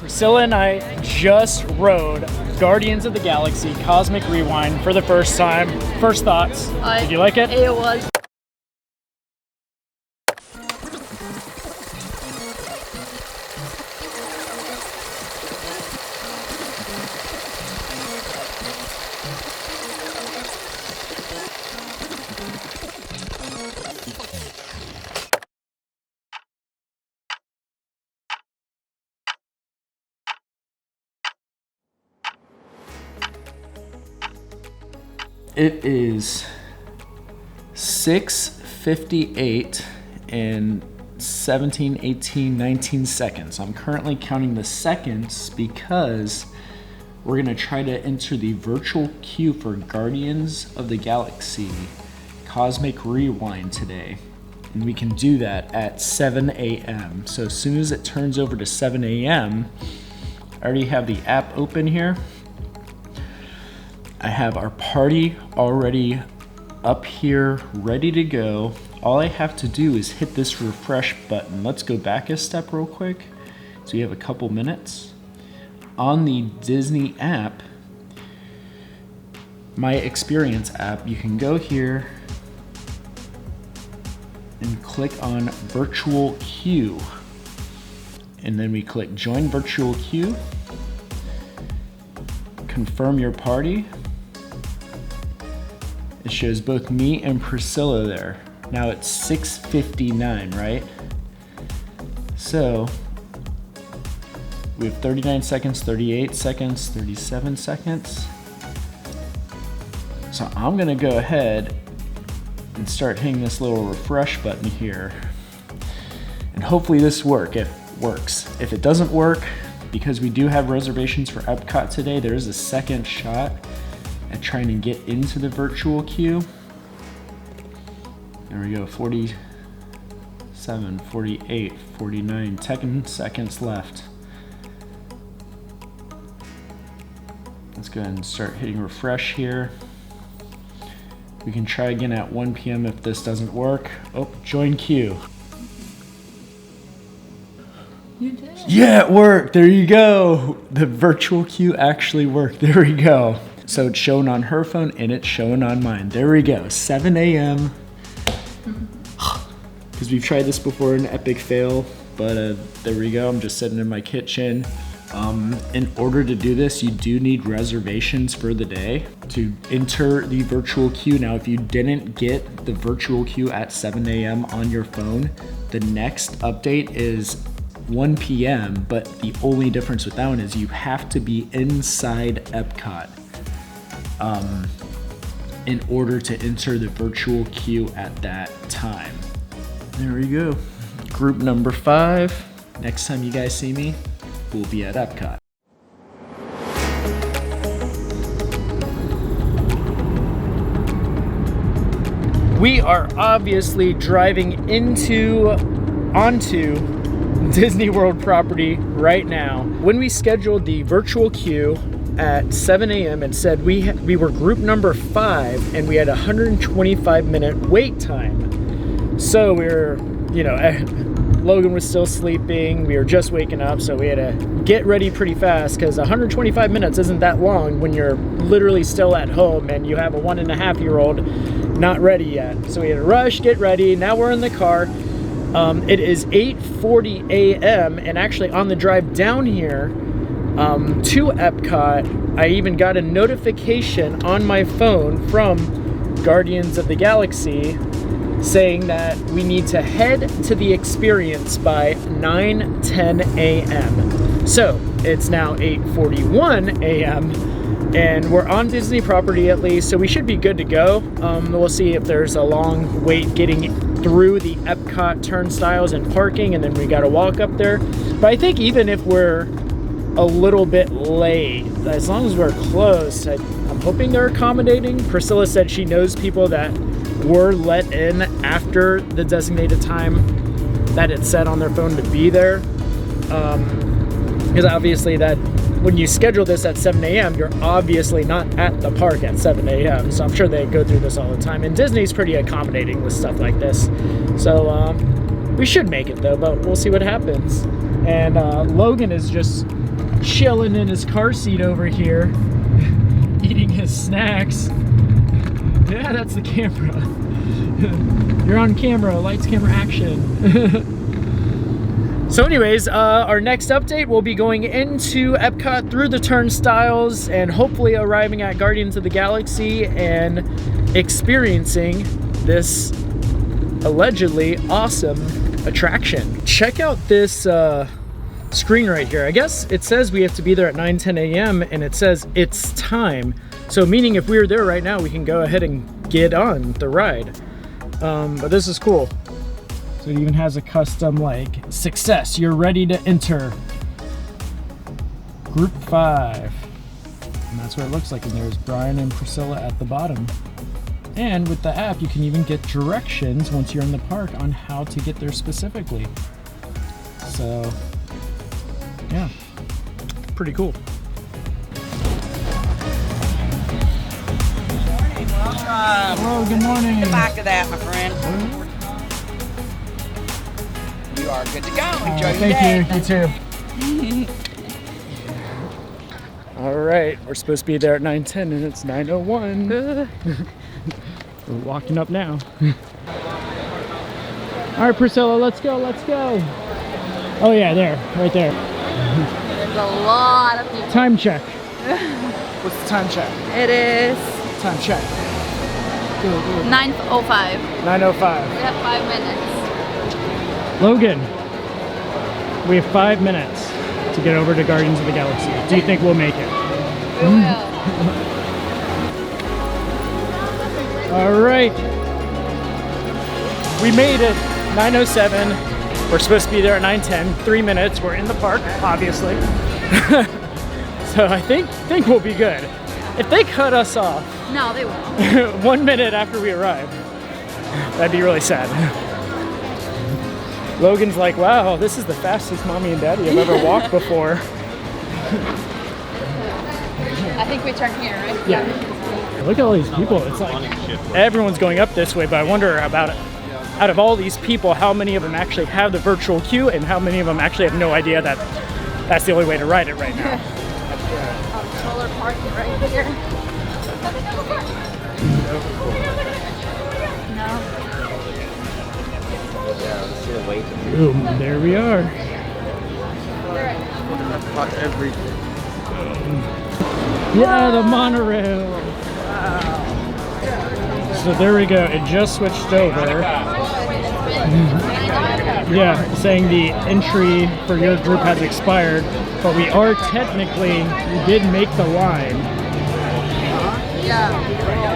Priscilla and I just rode Guardians of the Galaxy Cosmic Rewind for the first time. First thoughts, did you like it? It was. It is 6:58 and 17, 18, 19 seconds. I'm currently counting the seconds because we're gonna try to enter the virtual queue for Guardians of the Galaxy Cosmic Rewind today. And we can do that at 7 a.m. So as soon as it turns over to 7 a.m., I already have the app open here. I have our party already up here, ready to go. All I have to do is hit this refresh button. Let's go back a step real quick. So you have a couple minutes. On the Disney app, My Experience app, you can go here and click on Virtual Queue. And then we click Join Virtual Queue. Confirm your party. It shows both me and Priscilla there. Now it's 6:59, right? So we have 39 seconds, 38 seconds, 37 seconds. So I'm gonna go ahead and start hitting this little refresh button here. And hopefully this works. If it doesn't work, because we do have reservations for Epcot today, there is a second shot at trying to get into the virtual queue. There we go, 47, 48, 49, 10 seconds left. Let's go ahead and start hitting refresh here. We can try again at 1 p.m. if this doesn't work. Oh, join queue. You did. Yeah, it worked. There you go. The virtual queue actually worked. There we go. So it's shown on her phone and it's shown on mine. There we go. 7 a.m. Because we've tried this before, an epic fail. But there we go. I'm just sitting in my kitchen. In order to do this, you do need reservations for the day to enter the virtual queue. Now, if you didn't get the virtual queue at 7 a.m. on your phone, the next update is 1 p.m. But the only difference with that one is you have to be inside Epcot in order to enter the virtual queue at that time. There we go. Group number 5. Next time you guys see me, we'll be at Epcot. We are obviously driving onto Disney World property right now. When we scheduled the virtual queue at 7 a.m. and said we were group number 5 and we had a 125-minute wait time. So we were, Logan was still sleeping. We were just waking up, so we had to get ready pretty fast because 125 minutes isn't that long when you're literally still at home and you have a 1.5-year-old not ready yet. So we had to rush, get ready. Now we're in the car. It is 8:40 a.m. and actually on the drive down here to Epcot, I even got a notification on my phone from Guardians of the Galaxy saying that we need to head to the experience by 9:10 a.m. So it's now 8:41 a.m. and we're on Disney property at least, so we should be good to go. We'll see if there's a long wait getting through the Epcot turnstiles and parking, and then we got to walk up there. But I think even if we're a little bit late, as long as we're close, I'm hoping they're accommodating. Priscilla said she knows people that were let in after the designated time that it said on their phone to be there. Because obviously that when you schedule this at 7 a.m., you're obviously not at the park at 7 a.m. So I'm sure they go through this all the time. And Disney's pretty accommodating with stuff like this. So we should make it though, but we'll see what happens. And Logan is just chilling in his car seat over here, eating his snacks. Yeah, that's the camera. You're on camera, lights, camera, action. So anyways, our next update will be going into Epcot through the turnstiles and hopefully arriving at Guardians of the Galaxy and experiencing this allegedly awesome attraction. Check out this screen right here. I guess it says we have to be there at 9:10 a.m. and it says it's time. So meaning if we were there right now, we can go ahead and get on the ride. But this is cool. So it even has a custom like, success, you're ready to enter Group 5. And that's what it looks like. And there's Brian and Priscilla at the bottom. And with the app, you can even get directions once you're in the park on how to get there specifically. So, yeah, pretty cool. Hello, good morning. The back of that, my friend. You are good to go. Enjoy your day. Thank you. You too. All right, we're supposed to be there at 9:10 and it's 9:01. We're walking up now. All right, Priscilla, let's go, let's go. Oh yeah, there, right there. There's a lot of people. Time check. What's the time check? It is Time check. 9:05. 9:05. We have 5 minutes. Logan, we have 5 minutes to get over to Guardians of the Galaxy. Do you think we'll make it? We will. All right. We made it. 9:07. We're supposed to be there at 9:10. 3 minutes. We're in the park, obviously. So I think we'll be good. If they cut us off No, they won't. 1 minute after we arrive, that'd be really sad. Logan's like, wow, this is the fastest mommy and daddy have ever walked before. I think we turn here, right? Yeah. Look at all these people. It's like everyone's going up this way, but I wonder about it. Out of all these people, how many of them actually have the virtual queue and how many of them actually have no idea that that's the only way to ride it right now. Solar parking right here. No. Boom, there we are. Yeah, the monorail. Wow. So there we go. It just switched over. Yeah, saying the entry for your group has expired, but we are technically, we did make the line. Yeah.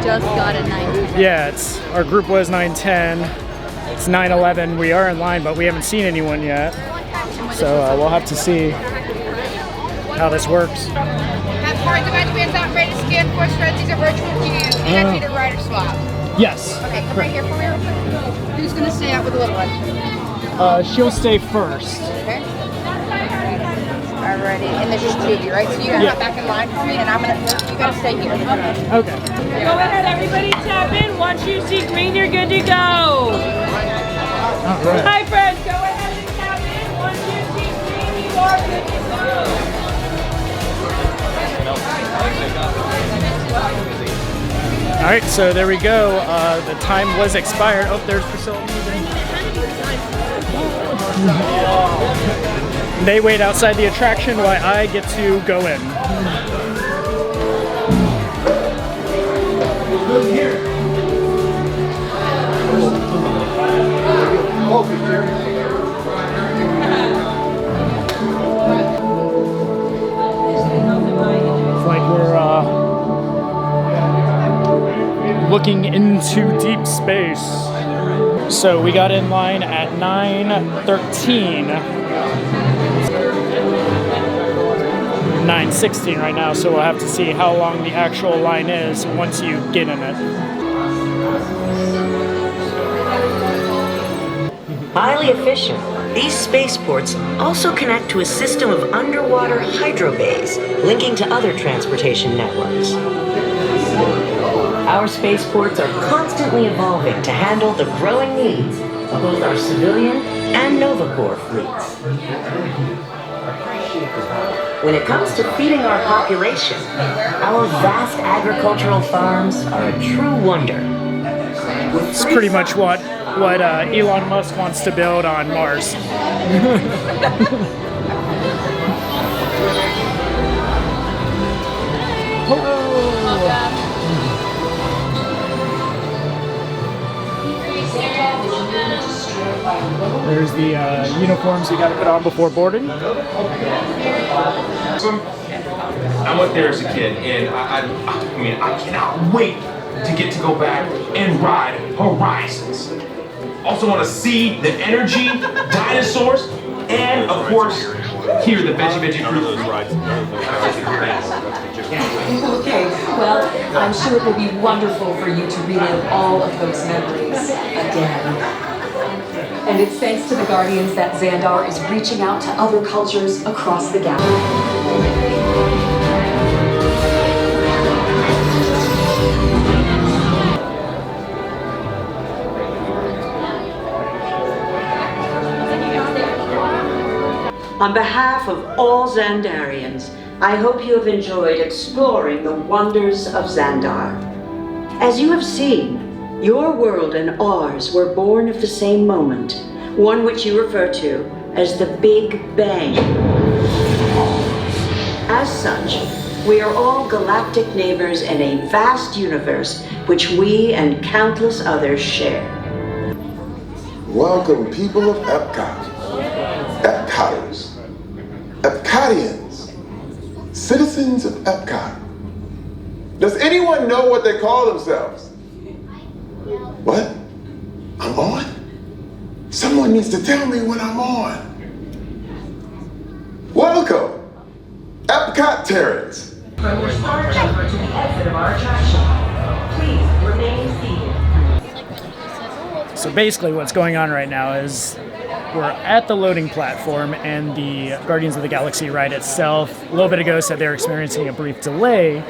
Just got it 9. Yeah, our group was 9:10. It's 9:11. We are in line, but we haven't seen anyone yet. So we'll have to see how this works. Have cards about to be out, ready to scan for us. These are virtual queues. You guys need a rider swap. Yes. Okay, come right here for me real quick. Who's going to stay out with the little one? She'll stay first. Okay. Alrighty, and there's just 2 of you, right? So you're going to hop back in line for me, and I'm going to, you got to stay here. Okay. Go ahead, everybody tap in. Once you see green, you're good to go. All right. Hi, friends. Go ahead and tap in. Once you see green, you are good to go. All right, so there we go. The time was expired. Oh, there's Priscilla. They wait outside the attraction while I get to go in. It's like we're looking into deep space. So we got in line at 9:13. 9:16 right now, so we'll have to see how long the actual line is once you get in it. Highly efficient, these spaceports also connect to a system of underwater hydro bays linking to other transportation networks. Our spaceports are constantly evolving to handle the growing needs of both our civilian and Nova Corps fleets. When it comes to feeding our population, our vast agricultural farms are a true wonder. It's pretty much what Elon Musk wants to build on Mars. There's the uniforms you got to put on before boarding. I went there as a kid, and I mean, I cannot wait to get to go back and ride Horizons. Also want to see the energy, dinosaurs, and of course, hear the veggie crew. Okay, well, I'm sure it will be wonderful for you to relive all of those memories again. And it's thanks to the Guardians that Xandar is reaching out to other cultures across the galaxy. On behalf of all Xandarians, I hope you have enjoyed exploring the wonders of Xandar. As you have seen, your world and ours were born of the same moment, one which you refer to as the Big Bang. As such, we are all galactic neighbors in a vast universe which we and countless others share. Welcome, people of Epcot, Epcoters, Epcotians, citizens of Epcot. Does anyone know what they call themselves? What? I'm on? Someone needs to tell me when I'm on. Welcome, Epcot Terrans. From the start over to the exit of our attraction, please remain seated. So basically what's going on right now is we're at the loading platform, and the Guardians of the Galaxy ride itself a little bit ago said they're experiencing a brief delay,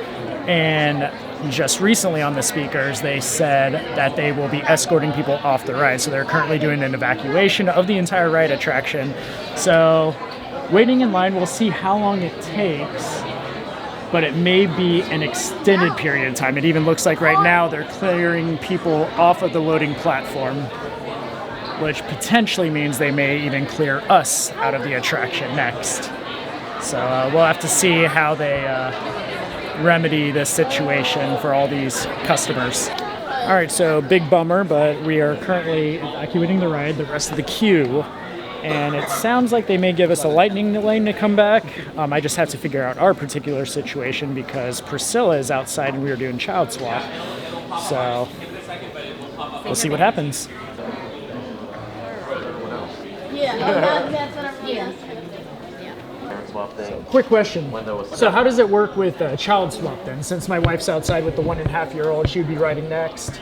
and just recently on the speakers they said that they will be escorting people off the ride. So they're currently doing an evacuation of the entire ride attraction. So waiting in line, we'll see how long it takes, but it may be an extended period of time. It even looks like right now they're clearing people off of the loading platform, which potentially means they may even clear us out of the attraction next. So we'll have to see how they remedy this situation for all these customers. All right, so big bummer, but we are currently evacuating the ride, the rest of the queue, and it sounds like they may give us a lightning lane to come back. I just have to figure out our particular situation because Priscilla is outside and we are doing child swap. So we'll see what happens. That's what I'm reading. Quick question. So how does it work with child swap then? Since my wife's outside with the 1.5-year-old, she would be riding next.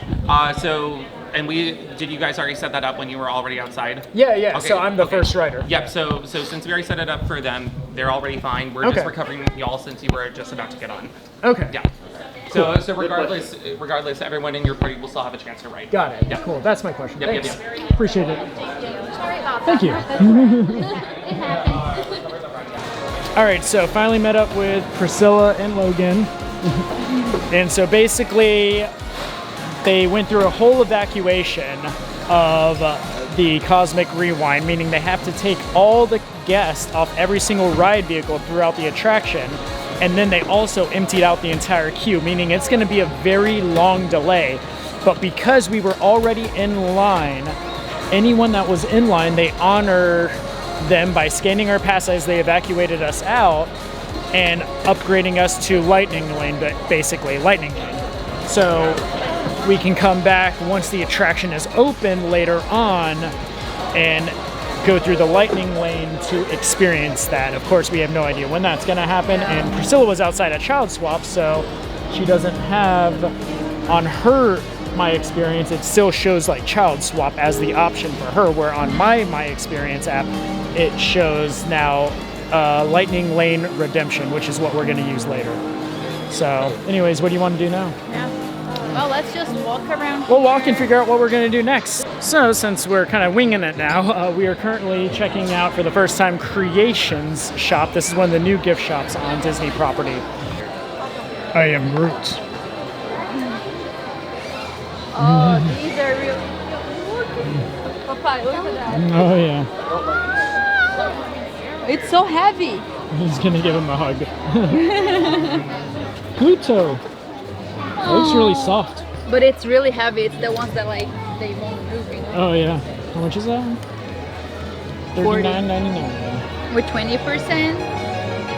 Did you guys already set that up when you were already outside? Yeah. Okay, So I'm the first rider. Yep. So since we already set it up for them, they're already fine. We're just recovering y'all since you were just about to get on. Okay. Yeah. So regardless, everyone in your party will still have a chance to ride. Got it. Yep. Cool. That's my question. Yep, Thanks. yep. Appreciate it. Sorry about Thank you. It happened. All right, so finally met up with Priscilla and Logan. And so basically, they went through a whole evacuation of the Cosmic Rewind, meaning they have to take all the guests off every single ride vehicle throughout the attraction. And then they also emptied out the entire queue, meaning it's going to be a very long delay. But because we were already in line, anyone that was in line, they honor them by scanning our pass as they evacuated us out and upgrading us to lightning lane, but basically lightning lane. So we can come back once the attraction is open later on and go through the lightning lane to experience that. Of course, we have no idea when that's gonna happen, and Priscilla was outside at Child Swap, so she doesn't have on her My Experience, it still shows like Child Swap as the option for her, where on My Experience app, it shows now Lightning Lane Redemption, which is what we're going to use later. So anyways, what do you want to do now? Yeah. Well, let's just walk around. We'll walk and figure out what we're going to do next. So since we're kind of winging it now, we are currently checking out for the first time Creations shop. This is one of the new gift shops on Disney property. I am Groot. Oh, these are really cute. Papa, look at that. Oh yeah. It's so heavy. He's gonna give him a hug. Pluto. It looks really soft. But it's really heavy. It's the ones that like they won't move, you know? Oh yeah. How much is that? $39.99. Yeah. With 20%,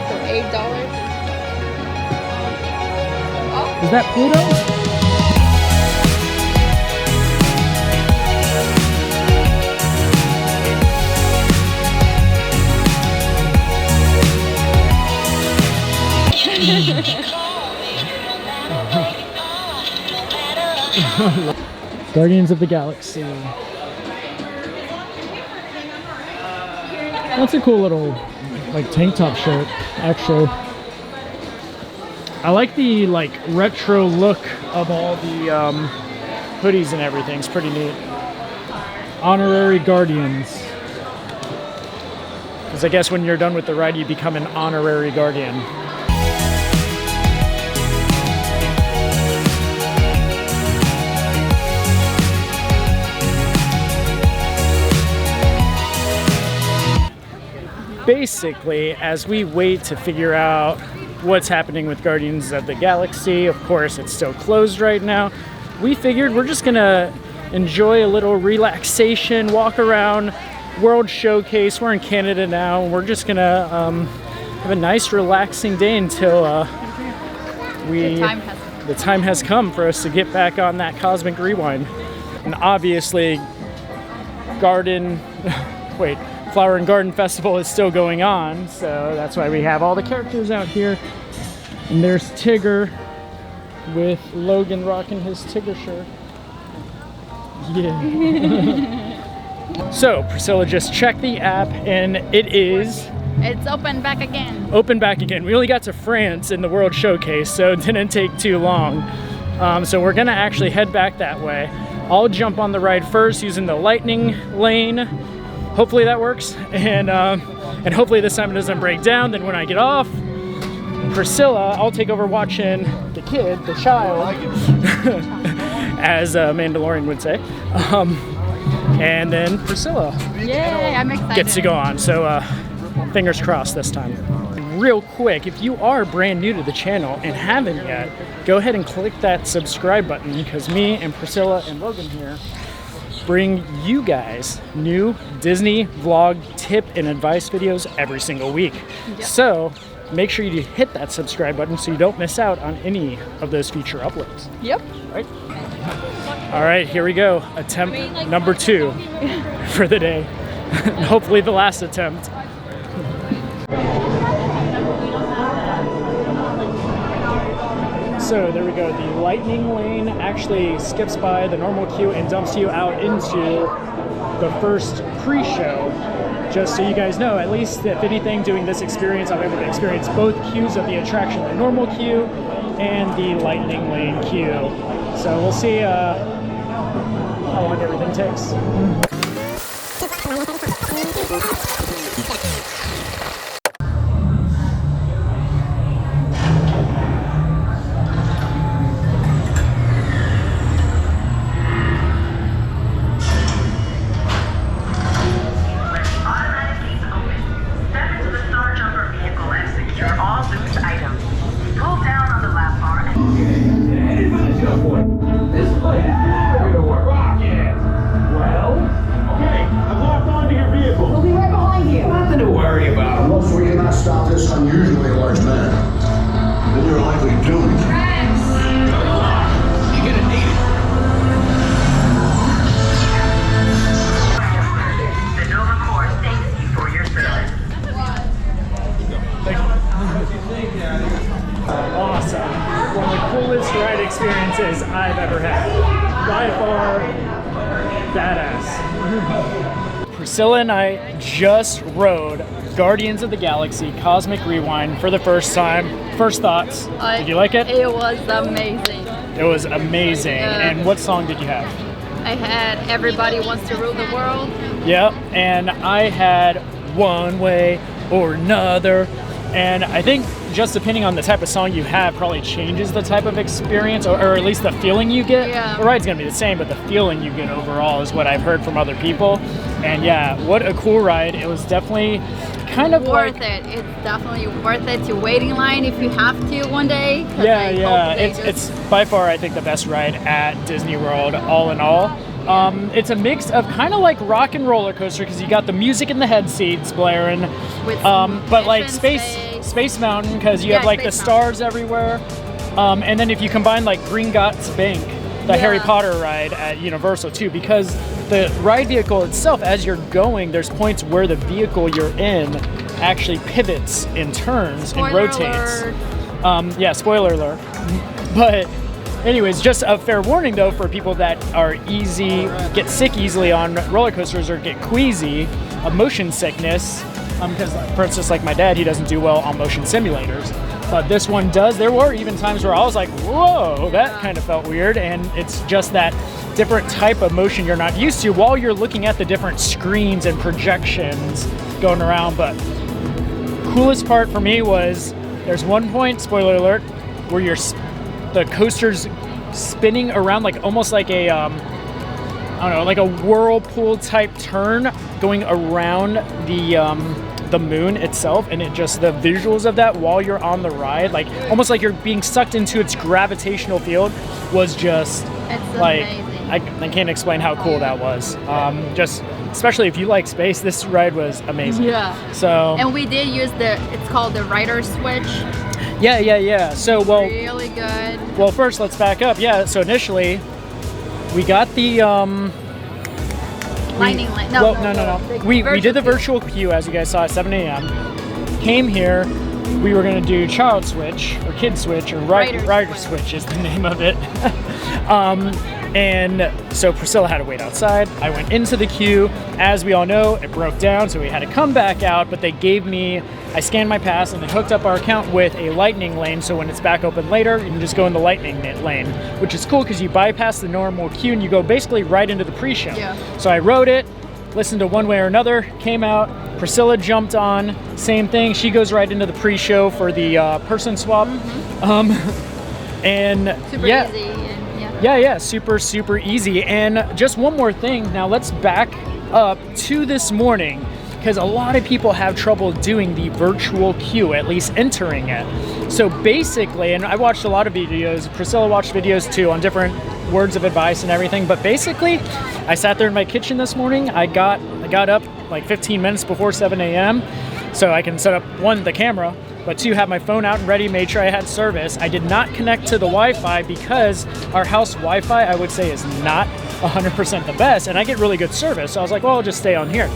so $8. Is that Pluto? Guardians of the Galaxy. That's a cool little like tank top shirt, actually. I like the like retro look of all the hoodies and everything. It's pretty neat. Honorary Guardians. Because I guess when you're done with the ride, you become an honorary guardian. Basically, as we wait to figure out what's happening with Guardians of the Galaxy, of course it's still closed right now, we figured we're just gonna enjoy a little relaxation, walk around World Showcase. We're in Canada now, and we're just gonna have a nice relaxing day until the time has come for us to get back on that Cosmic Rewind. And obviously Flower and Garden Festival is still going on, so that's why we have all the characters out here. And there's Tigger with Logan rocking his Tigger shirt. Yeah. So Priscilla just checked the app and It's open back again. Open back again. We only got to France in the World Showcase, so it didn't take too long. So we're gonna actually head back that way. I'll jump on the ride first using the lightning lane. Hopefully that works, and hopefully this time it doesn't break down. Then when I get off, Priscilla, I'll take over watching the child, as Mandalorian would say. And then Priscilla Yay, I'm excited. gets to go on. So fingers crossed this time. Real quick, if you are brand new to the channel and haven't yet, go ahead and click that subscribe button, because me and Priscilla and Logan here bring you guys new Disney vlog tip and advice videos every single week. Yep. So make sure you hit that subscribe button so you don't miss out on any of those future uploads. Yep. Right? All right, here we go. Attempt number 2 for the day. Hopefully the last attempt. So there we go. The lightning lane actually skips by the normal queue and dumps you out into the first pre-show. Just so you guys know, at least if anything, doing this experience, I'm able to experience both queues of the attraction, the normal queue and the lightning lane queue. So we'll see how long everything takes. Experiences I've ever had. By far, badass. Priscilla and I just rode Guardians of the Galaxy Cosmic Rewind for the first time. First thoughts, did you like it? It was amazing. It was amazing. Yeah. And what song did you have? I had Everybody Wants to Rule the World. Yep, and I had One Way or Another. And I think just depending on the type of song you have probably changes the type of experience, or at least the feeling you get. Yeah. The ride's gonna be the same, but the feeling you get overall is what I've heard from other people. And yeah, what a cool ride. It was definitely kind of Worth it. It's definitely worth it to wait in line if you have to one day. 'cause Yeah, I hope yeah. they It's by far, I think, the best ride at Disney World, all in all. It's a mix of kind of like rock and roller coaster because you got the music in the head seats blaring, With but like Mission Space Mountain because you have like the Space stars everywhere. And then if you combine like Green Got's Bank, the Harry Potter ride at Universal too, because the ride vehicle itself, as you're going, there's points where the vehicle you're in actually pivots and turns and rotates. Yeah, spoiler alert. But anyways, just a fair warning though for people that are get sick easily on roller coasters or get queasy of motion sickness. Because for instance, like my dad, he doesn't do well on motion simulators, but this one does. There were even times where I was like, whoa, that kind of felt weird. And it's just that different type of motion you're not used to while you're looking at the different screens and projections going around. But coolest part for me was there's one point, spoiler alert, where the coaster's spinning around like almost like a I don't know, like a whirlpool type turn going around the moon itself, and it just the visuals of that while you're on the ride, like almost like you're being sucked into its gravitational field, was just like I can't explain how cool that was. Just especially if you like space, this ride was amazing. Yeah. So and we did use it's called the rider switch. Yeah. So really good. Well, first let's back up. Yeah. So initially, we got the Lightning lane. No. We did the virtual queue, as you guys saw, at 7 a.m. Came here. We were going to do child switch or kid switch or rider switch is the name of it. And so Priscilla had to wait outside. I went into the queue. As we all know, it broke down, so we had to come back out, but I scanned my pass and it hooked up our account with a lightning lane, so when it's back open later, you can just go in the lightning lane, which is cool because you bypass the normal queue and you go basically right into the pre-show. Yeah. So I rode it, listened to One Way or Another, came out, Priscilla jumped on, same thing, she goes right into the pre-show for the person swap. And super easy. Yeah, super easy. And just one more thing, now let's back up to this morning, because a lot of people have trouble doing the virtual queue, at least entering it. So basically, and I watched a lot of videos, Priscilla watched videos too on different words of advice and everything, but basically, I sat there in my kitchen this morning, I got up like 15 minutes before 7 a.m., so I can set up, one, the camera, but two, have my phone out and ready, made sure I had service. I did not connect to the Wi-Fi because our house Wi-Fi, I would say, is not 100% the best, and I get really good service, so I was like, well, I'll just stay on here.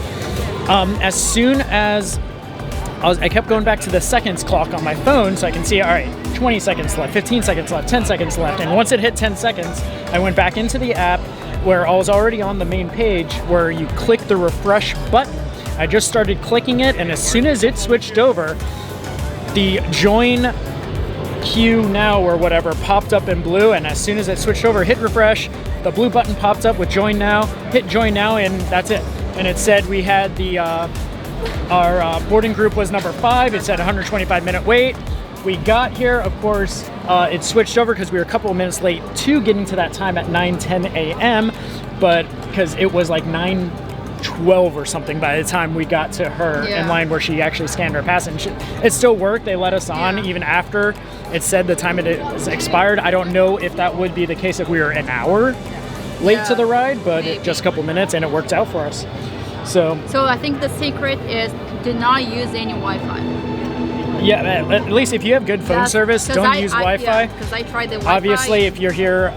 As soon as I kept going back to the seconds clock on my phone so I can see, all right, 20 seconds left, 15 seconds left, 10 seconds left, and once it hit 10 seconds, I went back into the app where I was already on the main page where you click the refresh button. I just started clicking it, and as soon as it switched over, the join queue now or whatever popped up in blue, and as soon as it switched over, hit refresh, the blue button popped up with join now, hit join now, and that's it. And it said we had our boarding group was number 5. It said 125-minute wait. We got here, of course, it switched over because we were a couple of minutes late to getting to that time at 9:10 a.m. But because it was like 9:12 or something by the time we got to her in line where she actually scanned her pass, and it still worked. They let us on even after it said the time it is expired. I don't know if that would be the case if we were an hour late to the ride, but just a couple minutes, and it worked out for us. So I think the secret is do not use any Wi-Fi. Yeah, at least if you have good phone service, don't use Wi-Fi. Because I tried the Wi-Fi. Obviously, if you're here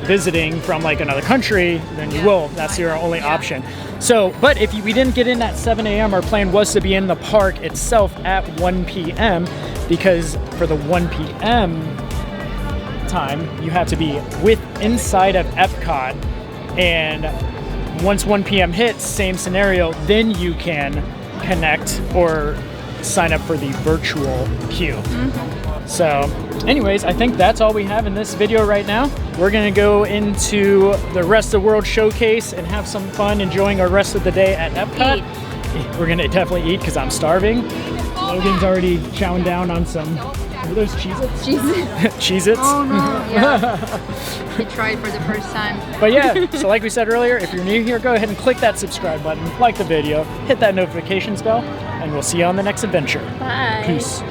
visiting from like another country, then you will. That's your only option. So, but if we didn't get in at 7 a.m., our plan was to be in the park itself at 1 p.m. because for the 1 p.m. time, you have to be inside of Epcot, and once 1 p.m. hits, same scenario, then you can connect or sign up for the virtual queue. So anyways, I think that's all we have in this video right now. We're gonna go into the Rest of the World Showcase and have some fun enjoying our rest of the day at Epcot. We're gonna definitely eat because I'm starving. Logan's already chowing down on some, are those Cheez-Its? Cheez-Its? Oh no, yeah. I tried for the first time. But yeah, so like we said earlier, if you're new here, go ahead and click that subscribe button, like the video, hit that notifications bell, and we'll see you on the next adventure. Bye. Peace.